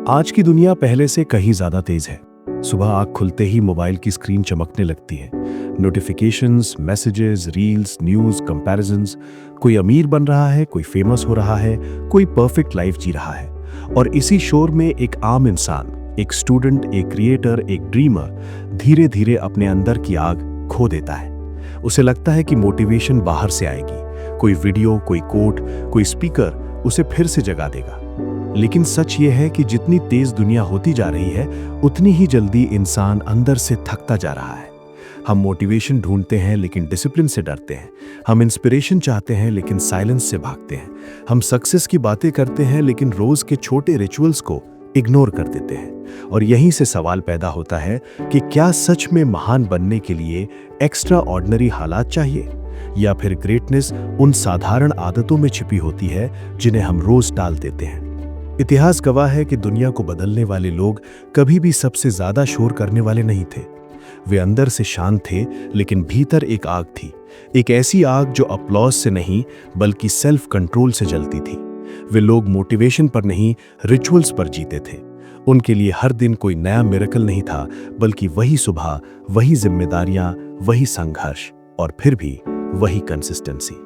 आज की दुनिया पहले से कहीं ज्यादा तेज है। सुबह आंख खुलते ही मोबाइल की स्क्रीन चमकने लगती है। Notifications, messages, reels, news, comparisons. कोई अमीर बन रहा है, कोई फेमस हो रहा है, कोई परफेक्ट लाइफ जी रहा है। और इसी शोर में एक आम इंसान, एक स्टूडेंट, एक क्रिएटर, एक ड्रीमर धीरे धीरे अपने अंदर की आग खो देता है। उसे लगता है कि मोटिवेशन बाहर से आएगी, कोई वीडियो, कोई कोट, कोई स्पीकर उसे फिर से जगा देगा। लेकिन सच ये है कि जितनी तेज दुनिया होती जा रही है, उतनी ही जल्दी इंसान अंदर से थकता जा रहा है। हम मोटिवेशन ढूंढते हैं लेकिन डिसिप्लिन से डरते हैं। हम इंस्पिरेशन चाहते हैं लेकिन साइलेंस से भागते हैं। हम सक्सेस की बातें करते हैं लेकिन रोज के छोटे रिचुअल्स को इग्नोर कर देते हैं। और यहीं से सवाल पैदा होता है कि क्या सच में महान बनने के लिए एक्स्ट्रा ऑर्डिनरी हालात चाहिए, या फिर ग्रेटनेस उन साधारण आदतों में छिपी होती है जिन्हें हम रोज टाल देते हैं। इतिहास गवाह है कि दुनिया को बदलने वाले लोग कभी भी सबसे ज्यादा शोर करने वाले नहीं थे। वे अंदर से शांत थे, लेकिन भीतर एक आग थी। एक ऐसी आग जो अपलॉज से नहीं बल्कि सेल्फ कंट्रोल से जलती थी। वे लोग मोटिवेशन पर नहीं, रिचुअल्स पर जीते थे। उनके लिए हर दिन कोई नया मिरेकल नहीं था, बल्कि वही सुबह, वही जिम्मेदारियां, वही संघर्ष और फिर भी वही कंसिस्टेंसी।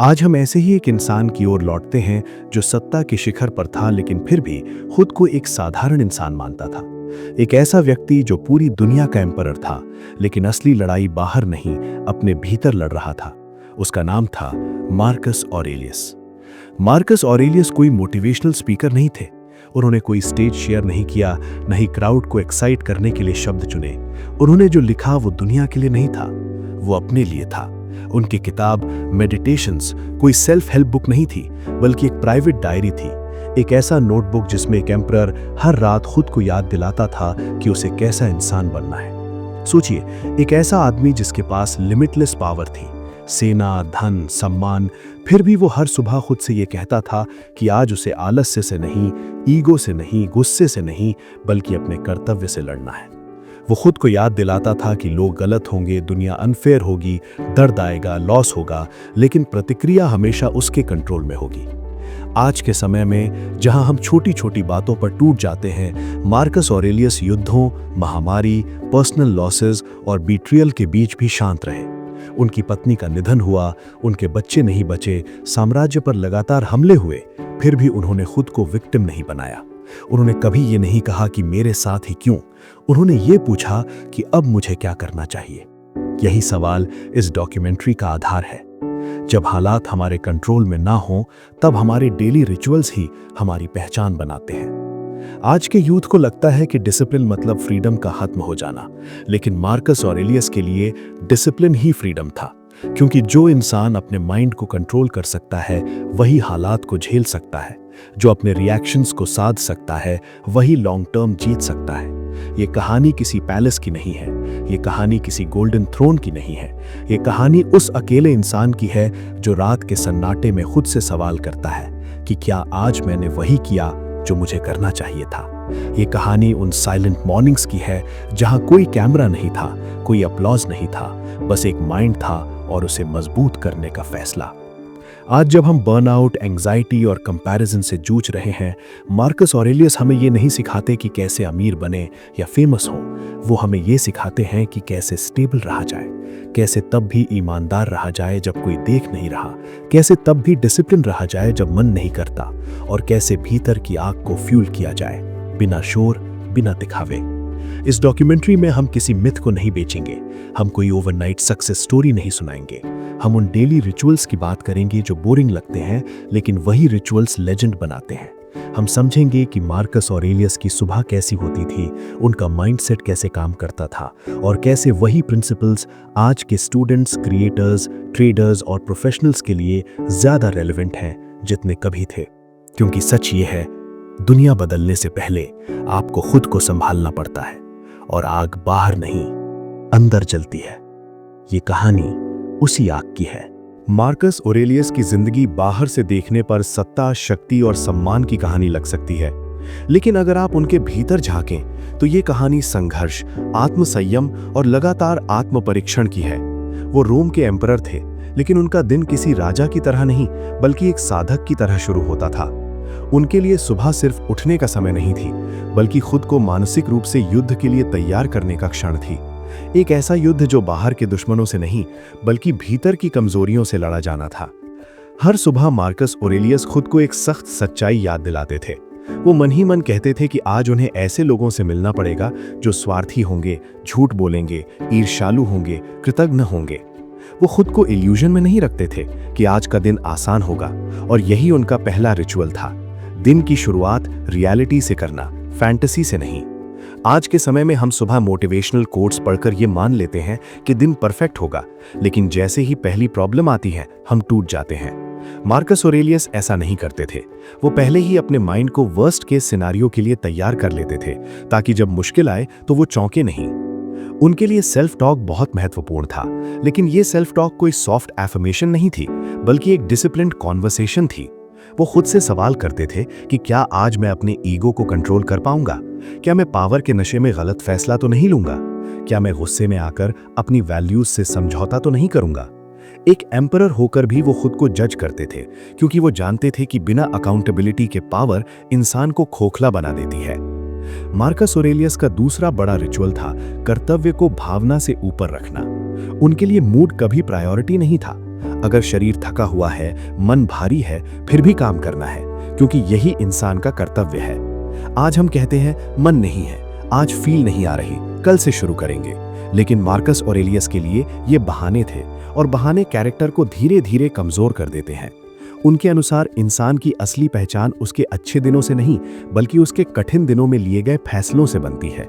आज हम ऐसे ही एक इंसान की ओर लौटते हैं जो सत्ता के शिखर पर था, लेकिन फिर भी खुद को एक साधारण इंसान मानता था। एक ऐसा व्यक्ति जो पूरी दुनिया का एम्परर था, लेकिन असली लड़ाई बाहर नहीं, अपने भीतर लड़ रहा था। उसका नाम था मार्कस ऑरेलियस। मार्कस ऑरेलियस कोई मोटिवेशनल स्पीकर नहीं थे। उन्होंने कोई स्टेज शेयर नहीं किया, न ही क्राउड को एक्साइट करने के लिए शब्द चुने। उन्होंने जो लिखा वो दुनिया के लिए नहीं था, वो अपने लिए था। उनकी किताब मेडिटेशंस कोई सेल्फ हेल्प बुक नहीं थी, बल्कि एक प्राइवेट डायरी थी। एक ऐसा नोटबुक जिसमें एक एम्परर हर रात खुद को याद दिलाता था कि उसे कैसा इंसान बनना है। सोचिए, एक ऐसा आदमी जिसके पास लिमिटलेस पावर थी, सेना, धन, सम्मान, फिर भी वो हर सुबह खुद से ये कहता था कि आज उसे आलस्य से नहीं, ईगो से नहीं, गुस्से से नहीं, बल्कि अपने कर्तव्य से लड़ना है। वो खुद को याद दिलाता था कि लोग गलत होंगे, दुनिया अनफेयर होगी, दर्द आएगा, लॉस होगा, लेकिन प्रतिक्रिया हमेशा उसके कंट्रोल में होगी। आज के समय में जहां हम छोटी छोटी बातों पर टूट जाते हैं, मार्कस ऑरेलियस युद्धों, महामारी, पर्सनल लॉसेस और बीट्रियल के बीच भी शांत रहे। उनकी पत्नी का निधन हुआ, उनके बच्चे नहीं बचे, साम्राज्य पर लगातार हमले हुए, फिर भी उन्होंने खुद को विक्टिम नहीं बनाया। उन्होंने कभी ये नहीं कहा कि मेरे साथ ही क्यों। उन्होंने ये पूछा कि अब मुझे क्या करना चाहिए। यही सवाल इस डॉक्यूमेंट्री का आधार है। जब हालात हमारे कंट्रोल में ना हो, तब हमारे डेली रिचुअल्स ही हमारी पहचान बनाते हैं। आज के यूथ को लगता है कि डिसिप्लिन मतलब फ्रीडम का खत्म हो जाना, लेकिन मार्कस ऑरेलियस के लिए डिसिप्लिन ही फ्रीडम था। क्योंकि जो इंसान अपने माइंड को कंट्रोल कर सकता है, वही हालात को झेल सकता है। जो अपने रिएक्शंस को साध सकता है, वही लॉन्ग टर्म जीत सकता है। ये कहानी किसी पैलेस की नहीं है, ये कहानी किसी गोल्डन थ्रोन की नहीं है। ये कहानी उस अकेले इंसान की है जो रात के सन्नाटे में खुद से सवाल करता है कि क्या आज मैंने वही किया जो मुझे करना चाहिए था। ये कहानी उन साइलेंट मॉर्निंग्स की है जहां कोई कैमरा नहीं था, कोई अपलॉज नहीं था, बस एक माइंड था और उसे मजबूत करने का फैसला। आज जब हम बर्नआउट, एंग्जाइटी और कंपैरिजन से जूझ रहे हैं, मार्कस ऑरेलियस हमें ये नहीं सिखाते कि कैसे अमीर बने या फेमस हो। वो हमें ये सिखाते हैं कि कैसे स्टेबल रहा जाए, कैसे तब भी ईमानदार रहा जाए जब कोई देख नहीं रहा, कैसे तब भी डिसिप्लिन रहा जाए जब मन नहीं करता, और कैसे भीतर की आग को फ्यूल किया जाए, बिना शोर, बिना दिखावे। इस डॉक्यूमेंट्री में हम किसी मिथ को नहीं बेचेंगे, हम कोई ओवरनाइट सक्सेस स्टोरी नहीं सुनाएंगे। हम उन डेली रिचुअल्स की बात करेंगे जो बोरिंग लगते हैं, लेकिन वही रिचुअल्स लेजेंड बनाते हैं। हम समझेंगे कि मार्कस ऑरेलियस की सुबह कैसी होती थी, उनका माइंडसेट कैसे काम करता था, और कैसे वही प्रिंसिपल्स आज के स्टूडेंट्स, क्रिएटर्स, ट्रेडर्स और प्रोफेशनल्स के लिए ज्यादा रेलेवेंट हैं जितने कभी थे। क्योंकि सच ये है, दुनिया बदलने से पहले आपको खुद को संभालना पड़ता है, और आग बाहर नहीं, अंदर जलती है। ये कहानी उसी आग की है। मार्कस ऑरेलियस की जिंदगी बाहर से देखने पर सत्ता, शक्ति और सम्मान की कहानी लग सकती है, लेकिन अगर आप उनके भीतर झांकें तो ये कहानी संघर्ष, आत्मसंयम और लगातार आत्म परीक्षण की है। वो रोम के एम्परर थे, लेकिन उनका दिन किसी राजा की तरह नहीं, बल्कि एक साधक की तरह शुरू होता था। उनके लिए सुबह सिर्फ उठने का समय नहीं थी, बल्कि खुद को मानसिक रूप से युद्ध के लिए तैयार करने का क्षण थी। एक ऐसा युद्ध जो बाहर के दुश्मनों से नहीं, बल्कि भीतर की कमजोरियों से लड़ा जाना था। हर सुबह मार्कस ऑरेलियस खुद को एक सख्त सच्चाई याद दिलाते थे। वो मन ही मन कहते थे कि आज उन्हें ऐसे लोगों से मिलना पड़ेगा जो स्वार्थी होंगे, झूठ बोलेंगे, ईर्ष्यालु होंगे, कृतज्ञ होंगे। वो खुद को इल्यूजन में नहीं रखते थे कि आज का दिन आसान होगा, और यही उनका पहला रिचुअल था। दिन की शुरुआत रियलिटी से करना, फैंटेसी से नहीं। आज के समय में हम सुबह मोटिवेशनल कोट्स पढ़कर ये मान लेते हैं कि दिन परफेक्ट होगा, लेकिन जैसे ही पहली प्रॉब्लम आती है हम टूट जाते हैं। मार्कस ऑरेलियस ऐसा नहीं करते थे। वो पहले ही अपने माइंड को वर्स्ट केस सिनारियो के लिए तैयार कर लेते थे, ताकि जब मुश्किल आए तो वो चौंके नहीं। उनके लिए सेल्फ टॉक बहुत महत्वपूर्ण था, लेकिन ये सेल्फ टॉक कोई सॉफ्ट एफर्मेशन नहीं थी, बल्कि एक डिसिप्लिन्ड कॉन्वर्सेशन थी। वो खुद से सवाल करते थे कि क्या आज मैं अपने ईगो को कंट्रोल कर पाऊंगा? क्या मैं पावर के नशे में गलत फैसला तो नहीं लूंगा? क्या मैं गुस्से में आकर अपनी वैल्यूज से समझौता तो नहीं करूंगा? एक एम्परर होकर भी वो खुद को जज करते थे, क्योंकि वो जानते थे कि बिना अकाउंटेबिलिटी के पावर इंसान को खोखला बना देती है। मार्कस ऑरेलियस का दूसरा बड़ा रिचुअल था कर्तव्य को भावना से ऊपर रखना। उनके लिए मूड कभी प्रायोरिटी नहीं था। अगर शरीर थका हुआ है, मन भारी है, फिर भी काम करना है, क्योंकि यही इंसान का कर्तव्य है। आज हम कहते हैं मन नहीं है, आज फील नहीं आ रही, कल से शुरू करेंगे। लेकिन मार्कस ऑरेलियस के लिए ये बहाने थे, और बहाने कैरेक्टर को धीरे धीरे कमजोर कर देते हैं। उनके अनुसार इंसान की असली पहचान उसके अच्छे दिनों से नहीं, बल्कि उसके कठिन दिनों में लिए गए फैसलों से बनती है।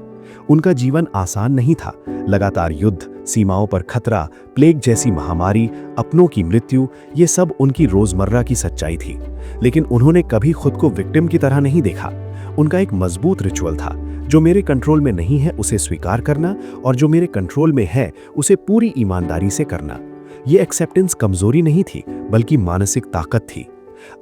उनका जीवन आसान नहीं था। लगातार युद्ध, सीमाओं पर खतरा, प्लेग जैसी महामारी, अपनों की मृत्यु, ये सब उनकी रोजमर्रा की सच्चाई थी। लेकिन उन्होंने कभी खुद को विक्टिम की तरह नहीं देखा। उनका एक मजबूत रिचुअल था, जो मेरे कंट्रोल में नहीं है उसे स्वीकार करना, और जो मेरे कंट्रोल में है उसे पूरी ईमानदारी से करना। ये एक्सेप्टेंस कमजोरी नहीं थी, बल्कि मानसिक ताकत थी।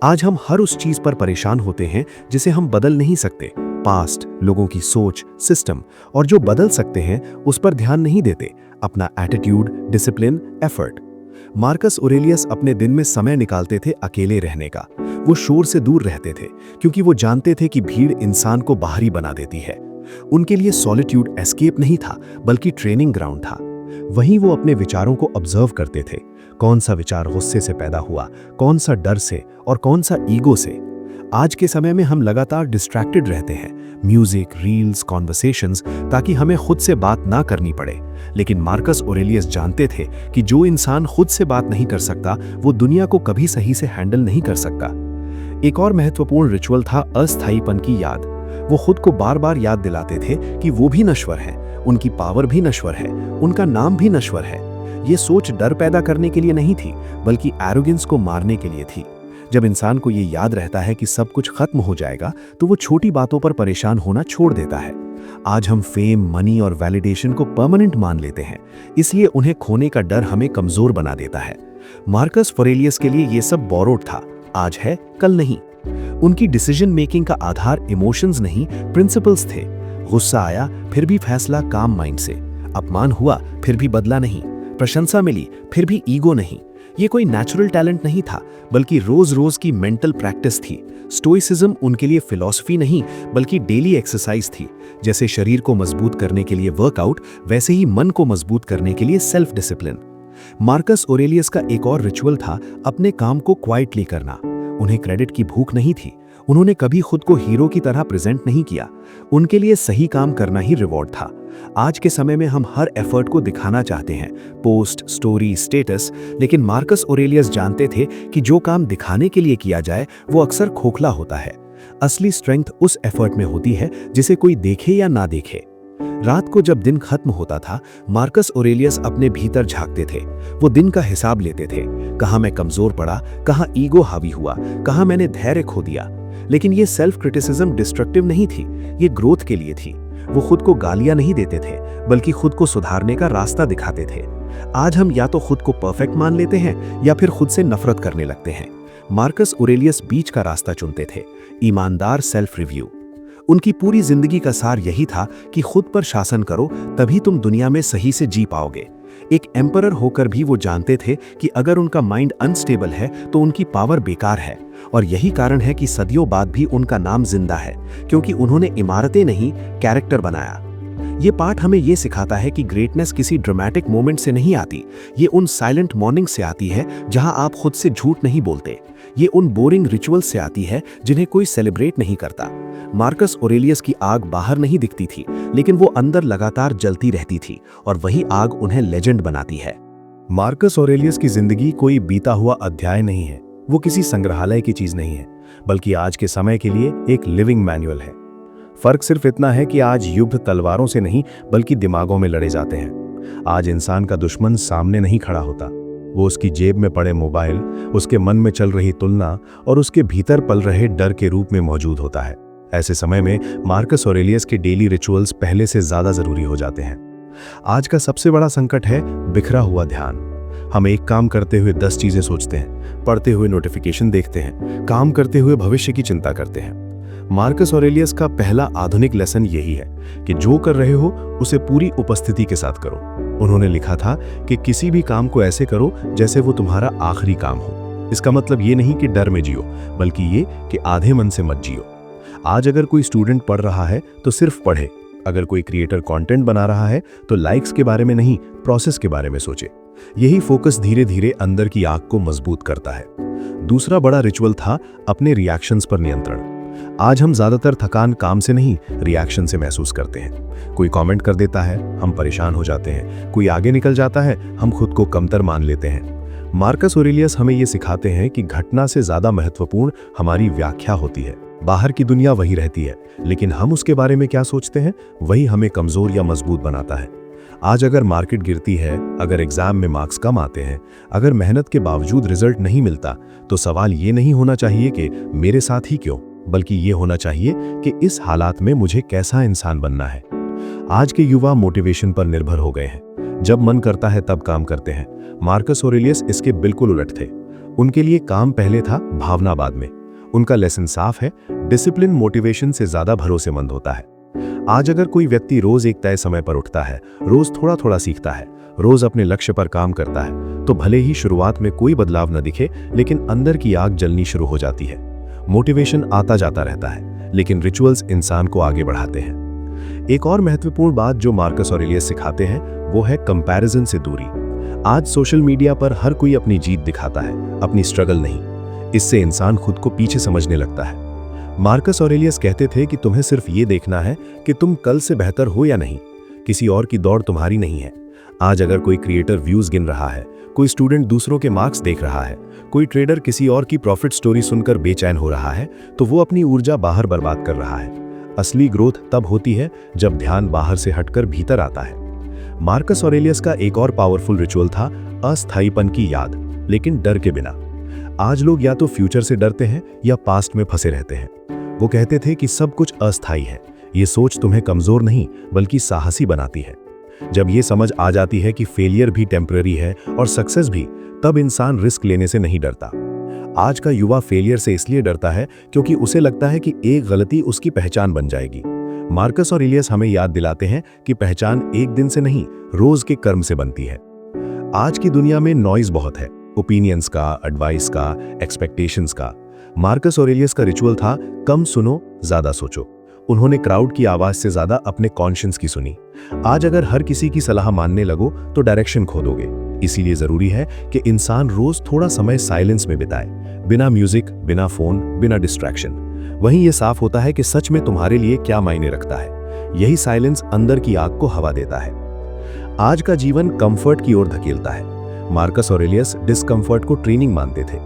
आज हम हर उस चीज पर परेशान होते हैं जिसे हम बदल नहीं सकते। पास्ट, लोगों की सोच, सिस्टम, और जो बदल सकते हैं उस पर ध्यान नहीं देते। अपना attitude, discipline, effort. Marcus Aurelius अपने दिन में समय निकालते थे अकेले रहने का। वो शोर से दूर रहते थे, क्योंकि वो जानते थे कि भीड़ इंसान को बाहरी बना देती है। उनके लिए सॉलिट्यूड एस्केप नहीं था, बल्कि ट्रेनिंग ग्राउंड था। वहीं वो अपने विचारों को ऑब्जर्व करते थे। कौन सा विचार गुस्से से पैदा हुआ, कौन सा डर से, और कौन सा ईगो से। आज के समय में हम लगातार डिस्ट्रैक्टेड रहते हैं, म्यूजिक, रील्स, कॉन्वर्सेशंस, ताकि हमें खुद से बात ना करनी पड़े। लेकिन मार्कस ऑरेलियस जानते थे कि जो इंसान खुद से बात नहीं कर सकता, वो दुनिया को कभी सही से हैंडल नहीं कर सकता। एक और महत्वपूर्ण रिचुअल था अस्थायीपन की याद। वो खुद को बार बार याद दिलाते थे कि वो भी नश्वर हैं, उनकी पावर भी नश्वर है, उनका नाम भी नश्वर है। ये सोच डर पैदा करने के लिए नहीं थी, बल्कि एरोगेंस को मारने के लिए थी। जब इंसान को ये याद रहता है कि सब कुछ खत्म हो जाएगा, तो वो छोटी बातों पर परेशान होना छोड़ देता है। आज हम फेम, मनी और वैलिडेशन को परमानेंट मान लेते हैं, इसलिए उन्हें खोने का डर हमें कमजोर बना देता है। मार्कस ऑरेलियस के लिए ये सब बोरोड था, आज है कल नहीं। उनकी डिसीजन मेकिंग का आधार इमोशंस नहीं, प्रिंसिपल्स थे। गुस्सा आया फिर भी फैसला काम माइंड से, अपमान हुआ फिर भी बदला नहीं, प्रशंसा मिली फिर भी ईगो नहीं। ये कोई नेचुरल टैलेंट नहीं था, बल्कि रोज रोज की मेंटल प्रैक्टिस थी। स्टोइसिज्म उनके लिए फिलॉसफी नहीं, बल्कि डेली एक्सरसाइज थी। जैसे शरीर को मजबूत करने के लिए वर्कआउट, वैसे ही मन को मजबूत करने के लिए सेल्फ डिसिप्लिन। मार्कस ऑरेलियस का एक और रिचुअल था अपने काम को क्वाइटली करना। उन्हें क्रेडिट की भूख नहीं थी। उन्होंने कभी खुद को हीरो की तरह प्रेजेंट नहीं किया। उनके लिए सही काम करना ही रिवॉर्ड था। आज के समय में हम हर एफर्ट को दिखाना चाहते हैं, पोस्ट, स्टोरी, स्टेटस, लेकिन मार्कस ऑरेलियस जानते थे कि जो काम दिखाने के लिए किया जाए वो अक्सर खोखला होता है। असली स्ट्रेंथ उस एफर्ट में होती है जिसे कोई देखे या ना देखे। रात को जब दिन खत्म होता था, मार्कस ऑरेलियस अपने भीतर झांकते थे। वो दिन का हिसाब लेते थे, कहाँ मैं कमजोर पड़ा, कहाँ ईगो हावी हुआ, कहाँ मैंने धैर्य खो दिया। लेकिन ये सेल्फ क्रिटिसिज्म डिस्ट्रक्टिव नहीं थी, ये ग्रोथ के लिए थी। वो खुद को गालियां नहीं देते थे, बल्कि खुद को सुधारने का रास्ता दिखाते थे। आज हम या तो खुद को परफेक्ट मान लेते हैं या फिर खुद से नफरत करने लगते हैं। मार्कस ऑरेलियस बीच का रास्ता चुनते थे, ईमानदार सेल्फ रिव्यू। उनकी पूरी जिंदगी का सार यही था कि खुद पर शासन करो, तभी तुम दुनिया में सही से जी पाओगे। एक एम्परर होकर भी वो जानते थे कि अगर उनका माइंड अनस्टेबल है तो उनकी पावर बेकार है, और यही कारण है कि सदियों बाद भी उनका नाम जिंदा है, क्योंकि उन्होंने इमारतें नहीं, कैरेक्टर बनाया। ये पाठ हमें ये सिखाता है कि ग्रेटनेस किसी ड्रामेटिक मोमेंट से नहीं आती, ये उन साइलेंट मॉर्निंग से आती है जहां आप खुद से झूठ नहीं बोलते। ये उन बोरिंग रिचुअल्स से आती है जिन्हें कोई सेलिब्रेट नहीं करता। मार्कस ऑरेलियस की आग बाहर नहीं दिखती थी, लेकिन वो अंदर लगातार जलती रहती थी, और वही आग उन्हें लेजेंड बनाती है। मार्कस ऑरेलियस की जिंदगी कोई बीता हुआ अध्याय नहीं है, वो किसी संग्रहालय की चीज नहीं है, बल्कि आज के समय के लिए एक लिविंग मैनुअल है। फर्क सिर्फ इतना है कि आज युद्ध तलवारों से नहीं बल्कि दिमागों में लड़े जाते हैं। आज इंसान का दुश्मन सामने नहीं खड़ा होता, वो उसकी जेब में पड़े मोबाइल, उसके मन में चल रही तुलना और उसके भीतर पल रहे डर के रूप में मौजूद होता है। ऐसे समय में मार्कस ऑरेलियस के डेली रिचुअल्स पहले से ज्यादा जरूरी हो जाते हैं। आज का सबसे बड़ा संकट है बिखरा हुआ ध्यान। हम एक काम करते हुए 10 चीजें सोचते हैं, पढ़ते हुए नोटिफिकेशन देखते हैं, काम करते हुए भविष्य की चिंता करते हैं। मार्कस ऑरेलियस का पहला आधुनिक लेसन यही है कि जो कर रहे हो उसे पूरी उपस्थिति के साथ करो। उन्होंने लिखा था कि किसी भी काम को ऐसे करो जैसे वो तुम्हारा आखिरी काम हो। इसका मतलब ये नहीं कि डर में जियो, बल्कि ये कि आधे मन से मत जियो। आज अगर कोई स्टूडेंट पढ़ रहा है तो सिर्फ पढ़े, अगर कोई क्रिएटर कंटेंट बना रहा है तो लाइक्स के बारे में नहीं, प्रोसेस के बारे में सोचे। यही फोकस धीरे धीरे अंदर की आग को मजबूत करता है। दूसरा बड़ा रिचुअल था अपने रिएक्शंस पर नियंत्रण। आज हम ज्यादातर थकान काम से नहीं, रिएक्शन से महसूस करते हैं। कोई कमेंट कर देता है, हम परेशान हो जाते हैं। कोई आगे निकल जाता है, हम खुद को कमतर मान लेते हैं। मार्कस ऑरेलियस हमें ये सिखाते हैं कि घटना से ज्यादा महत्वपूर्ण हमारी व्याख्या होती है। बाहर की दुनिया वही रहती है, लेकिन हम उसके बारे में क्या सोचते हैं वही हमें कमजोर या मजबूत बनाता है। आज अगर मार्केट गिरती है, अगर एग्जाम में मार्क्स कम आते हैं, अगर मेहनत के बावजूद रिजल्ट नहीं मिलता, तो सवाल ये नहीं होना चाहिए कि मेरे साथ ही क्यों, बल्कि ये होना चाहिए कि इस हालात में मुझे कैसा इंसान बनना है। आज के युवा मोटिवेशन पर निर्भर हो गए हैं, जब मन करता है तब काम करते हैं। मार्कस ऑरेलियस इसके बिल्कुल उलट थे। उनके लिए काम पहले था, भावना बाद में। उनका लेसन साफ है, डिसिप्लिन मोटिवेशन से ज्यादा भरोसेमंद होता है। आज अगर कोई व्यक्ति रोज एक तय समय पर उठता है, रोज थोड़ा थोड़ा सीखता है, रोज अपने लक्ष्य पर काम करता है, तो भले ही शुरुआत में कोई बदलाव न दिखे, लेकिन अंदर की आग जलनी शुरू हो जाती है। मोटिवेशन आता जाता रहता है, लेकिन रिचुअल्स इंसान को आगे बढ़ाते हैं। एक और महत्वपूर्ण बात जो मार्कस ऑरेलियस सिखाते हैं वो है कंपैरिजन से दूरी। आज सोशल मीडिया पर हर कोई अपनी जीत दिखाता है, अपनी स्ट्रगल नहीं। इससे इंसान खुद को पीछे समझने लगता है। मार्कस ऑरेलियस कहते थे कि तुम्हें सिर्फ ये देखना है कि तुम कल से बेहतर हो या नहीं, किसी और की दौड़ तुम्हारी नहीं है। आज अगर कोई क्रिएटर व्यूज गिन रहा है, कोई स्टूडेंट दूसरों के मार्क्स देख रहा है, कोई ट्रेडर किसी और की प्रॉफिट स्टोरी सुनकर बेचैन हो रहा है, तो वो अपनी ऊर्जा बाहर बर्बाद कर रहा है। असली ग्रोथ तब होती है जब ध्यान बाहर से हटकर भीतर आता है। मार्कस ऑरेलियस का एक और पावरफुल रिचुअल था अस्थायीपन की याद, लेकिन डर के बिना। आज लोग या तो फ्यूचर से डरते हैं या पास्ट में फंसे रहते हैं। वो कहते थे कि सब कुछ अस्थायी है। ये सोच तुम्हें कमजोर नहीं बल्कि साहसी बनाती है। जब ये समझ आ जाती है कि फेलियर भी टेम्पररी है और सक्सेस भी, तब इंसान रिस्क लेने से नहीं डरता। आज का युवा फेलियर से इसलिए डरता है क्योंकि उसे लगता है कि एक गलती उसकी पहचान बन जाएगी। मार्कस ऑरेलियस हमें याद दिलाते हैं कि पहचान एक दिन से नहीं, रोज के कर्म से बनती है। आज की दुनिया में नॉइज बहुत है, ओपिनियंस का, एडवाइस का, एक्सपेक्टेशंस का। मार्कस ऑरेलियस का रिचुअल था कम सुनो, ज्यादा सोचो। उन्होंने क्राउड की आवाज से ज्यादा अपने कॉन्शियंस की सुनी। आज अगर हर किसी की सलाह मानने लगो तो डायरेक्शन खो दोगे। इसीलिए जरूरी है कि इंसान रोज थोड़ा समय साइलेंस में बिताए, बिना म्यूजिक, बिना फोन, बिना डिस्ट्रैक्शन। वहीं ये साफ होता है कि सच में तुम्हारे लिए क्या मायने रखता है। यही साइलेंस अंदर की आग को हवा देता है। आज का जीवन कंफर्ट की ओर धकेलता है। मार्कस ऑरेलियस डिस्कंफर्ट को ट्रेनिंग मानते थे।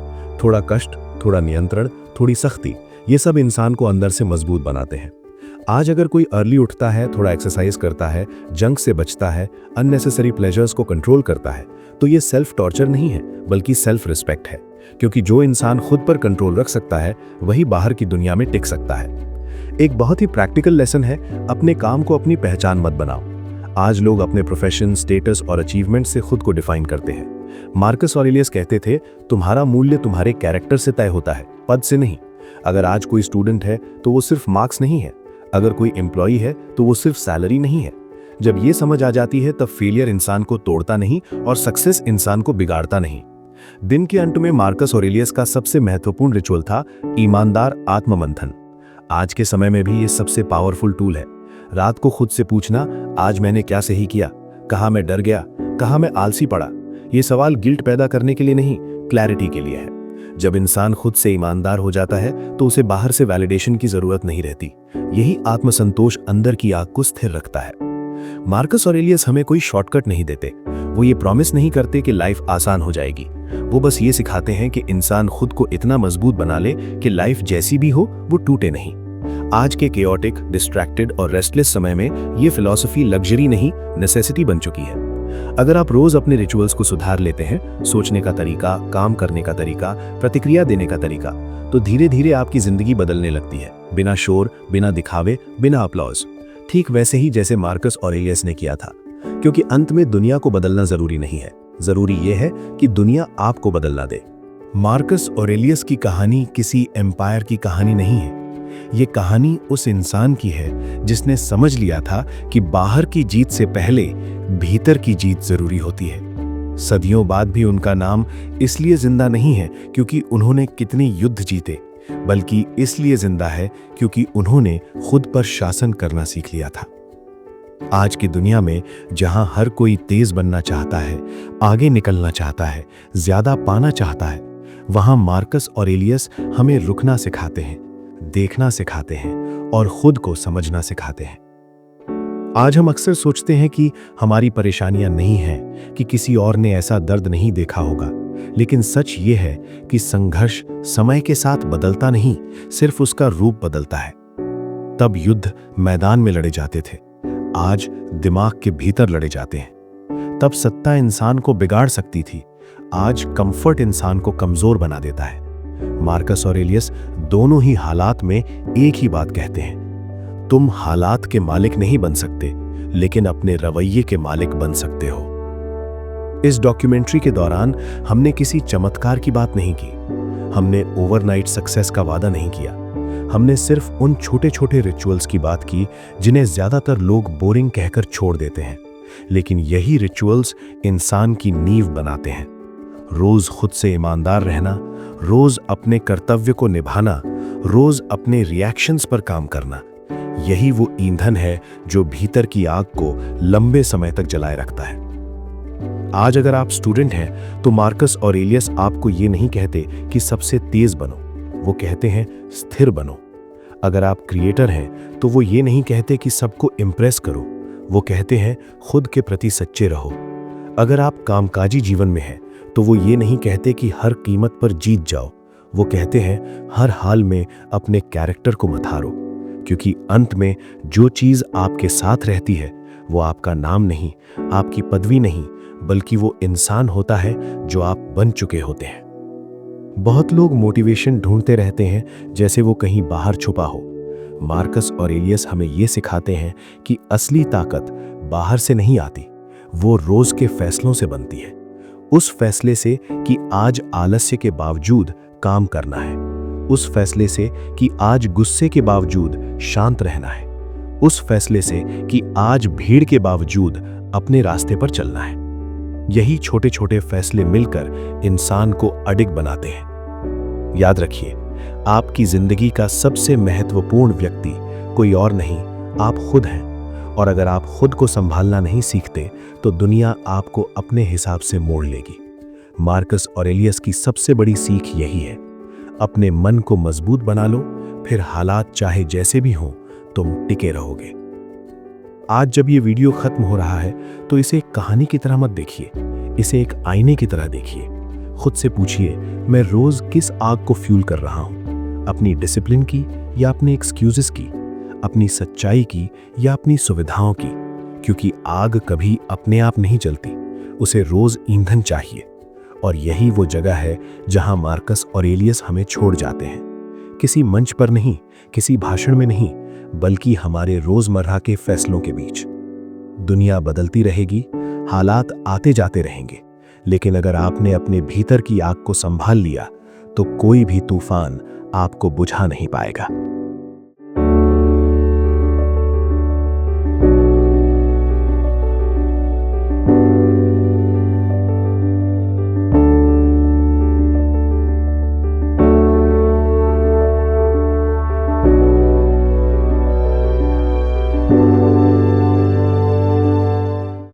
थोड़ा कष्ट, थोड़ा नियंत्रण, थोड़ी सख्ती, ये सब इंसान को अंदर से मजबूत बनाते हैं। आज अगर कोई अर्ली उठता है, थोड़ा एक्सरसाइज करता है, जंक से बचता है, अननेसेसरी प्लेजर्स को कंट्रोल करता है, तो ये सेल्फ टॉर्चर नहीं है बल्कि सेल्फ रिस्पेक्ट है। क्योंकि जो इंसान खुद पर कंट्रोल रख सकता है वही बाहर की दुनिया में टिक सकता है। एक बहुत ही प्रैक्टिकल लेसन है, अपने काम को अपनी पहचान मत बनाओ। आज लोग अपने प्रोफेशन, स्टेटस और अचीवमेंट से खुद को डिफाइन करते हैं। मार्कस ऑरेलियस कहते थे, तुम्हारा मूल्य तुम्हारे कैरेक्टर से तय होता है, पद से नहीं। अगर आज कोई स्टूडेंट है तो वो सिर्फ मार्क्स नहीं है, अगर कोई एम्प्लॉई है तो वो सिर्फ सैलरी नहीं है। जब ये समझ आ जाती है तब फेलियर इंसान को तोड़ता नहीं और सक्सेस इंसान को बिगाड़ता नहीं। दिन के अंत में मार्कस ऑरेलियस का सबसे महत्वपूर्ण रिचुअल था ईमानदार आत्ममंथन। आज के समय में भी ये सबसे पावरफुल टूल है। रात को खुद से पूछना, आज मैंने क्या सही किया, कहाँ मैं डर गया, कहाँ मैं आलसी पड़ा। ये सवाल गिल्ट पैदा करने के लिए नहीं, क्लैरिटी के लिए है। जब इंसान खुद से ईमानदार हो जाता है तो उसे बाहर से वैलिडेशन की जरूरत नहीं रहती। यही आत्मसंतोष अंदर की आग को स्थिर रखता है। मार्कस ऑरेलियस हमें कोई शॉर्टकट नहीं देते। वो ये प्रॉमिस नहीं करते कि लाइफ आसान हो जाएगी। वो बस ये सिखाते हैं कि इंसान खुद को इतना मजबूत बना ले कि लाइफ जैसी भी हो वो टूटे नहीं। आज के केओटिक, डिस्ट्रैक्टेड और रेस्टलेस समय में ये फिलॉसफी लग्जरी नहीं, नेसेसिटी बन चुकी है। अगर आप रोज अपने रिचुअल्स को सुधार लेते हैं, सोचने का तरीका, काम करने का तरीका, प्रतिक्रिया देने का तरीका, तो धीरे धीरे आपकी जिंदगी बदलने लगती है, बिना शोर, बिना दिखावे, बिना अपलॉज। ठीक वैसे ही जैसे मार्कस ऑरेलियस ने किया था। क्योंकि अंत में दुनिया को बदलना जरूरी नहीं है, जरूरी यह है कि दुनिया आपको बदलना दे। मार्कस ऑरेलियस की कहानी किसी एम्पायर की कहानी नहीं है। ये कहानी उस इंसान की है जिसने समझ लिया था कि बाहर की जीत से पहले भीतर की जीत जरूरी होती है। सदियों बाद भी उनका नाम इसलिए जिंदा नहीं है क्योंकि उन्होंने कितने युद्ध जीते, बल्कि इसलिए जिंदा है क्योंकि उन्होंने खुद पर शासन करना सीख लिया था। आज की दुनिया में जहां हर कोई तेज बनना चाहता है, आगे निकलना चाहता है, ज्यादा पाना चाहता है, वहां मार्कस ऑरेलियस हमें रुकना सिखाते हैं, देखना सिखाते हैं और खुद को समझना सिखाते हैं। आज हम अक्सर सोचते हैं कि हमारी परेशानियां नहीं हैं, कि किसी और ने ऐसा दर्द नहीं देखा होगा, लेकिन सच ये है कि संघर्ष समय के साथ बदलता नहीं, सिर्फ उसका रूप बदलता है। तब युद्ध मैदान में लड़े जाते थे, आज दिमाग के भीतर लड़े जाते हैं। तब सत्ता इंसान को बिगाड़ सकती थी, आज कंफर्ट इंसान को कमजोर बना देता है। मार्कस ऑरेलियस दोनों ही हालात में एक ही बात कहते हैं, तुम हालात के मालिक नहीं बन सकते, लेकिन अपने रवैये के मालिक बन सकते हो। इस डॉक्यूमेंट्री के दौरान हमने किसी चमत्कार की बात नहीं की, हमने ओवरनाइट सक्सेस का वादा नहीं किया। हमने सिर्फ उन छोटे छोटे रिचुअल्स की बात की जिन्हें ज्यादातर लोग बोरिंग कहकर छोड़ देते हैं, लेकिन यही रिचुअल्स इंसान की नींव बनाते हैं। रोज खुद से ईमानदार रहना, रोज अपने कर्तव्य को निभाना, रोज अपने रिएक्शंस पर काम करना, यही वो ईंधन है जो भीतर की आग को लंबे समय तक जलाए रखता है। आज अगर आप स्टूडेंट हैं तो मार्कस ऑरेलियस आपको ये नहीं कहते कि सबसे तेज बनो, वो कहते हैं स्थिर बनो। अगर आप क्रिएटर हैं तो वो ये नहीं कहते कि सबको इम्प्रेस करो, वो कहते हैं खुद के प्रति सच्चे रहो। अगर आप कामकाजी जीवन में हैं तो वो ये नहीं कहते कि हर कीमत पर जीत जाओ, वो कहते हैं हर हाल में अपने कैरेक्टर को मत हारो। क्योंकि अंत में जो चीज आपके साथ रहती है वो आपका नाम नहीं, आपकी पदवी नहीं, बल्कि वो इंसान होता है जो आप बन चुके होते हैं। बहुत लोग मोटिवेशन ढूंढते रहते हैं जैसे वो कहीं बाहर छुपा हो। मार्कस ऑरेलियस हमें ये सिखाते हैं कि असली ताकत बाहर से नहीं आती, वो रोज के फैसलों से बनती है। उस फैसले से कि आज आलस्य के बावजूद काम करना है, उस फैसले से कि आज गुस्से के बावजूद शांत रहना है, उस फैसले से कि आज भीड़ के बावजूद अपने रास्ते पर चलना है। यही छोटे छोटे फैसले मिलकर इंसान को अडिग बनाते हैं। याद रखिए, आपकी जिंदगी का सबसे महत्वपूर्ण व्यक्ति कोई और नहीं, आप खुद हैं। और अगर आप खुद को संभालना नहीं सीखते तो दुनिया आपको अपने हिसाब से मोड़ लेगी। मार्कस ऑरेलियस की सबसे बड़ी सीख यही है, अपने मन को मजबूत बना लो, फिर हालात चाहे जैसे भी हों तुम टिके रहोगे। आज जब ये वीडियो खत्म हो रहा है तो इसे एक कहानी की तरह मत देखिए, इसे एक आईने की तरह देखिए। खुद से पूछिए, मैं रोज किस आग को फ्यूल कर रहा हूं, अपनी डिसिप्लिन की या अपने एक्सक्यूजेस की, अपनी सच्चाई की या अपनी सुविधाओं की। क्योंकि आग कभी अपने आप नहीं जलती, उसे रोज ईंधन चाहिए। और यही वो जगह है जहां मार्कस ऑरेलियस हमें छोड़ जाते हैं। किसी मंच पर नहीं, किसी भाषण में नहीं, बल्कि हमारे रोजमर्रा के फैसलों के बीच। दुनिया बदलती रहेगी, हालात आते जाते रहेंगे, लेकिन अगर आपने अपने भीतर की आग को संभाल लिया तो कोई भी तूफान आपको बुझा नहीं पाएगा।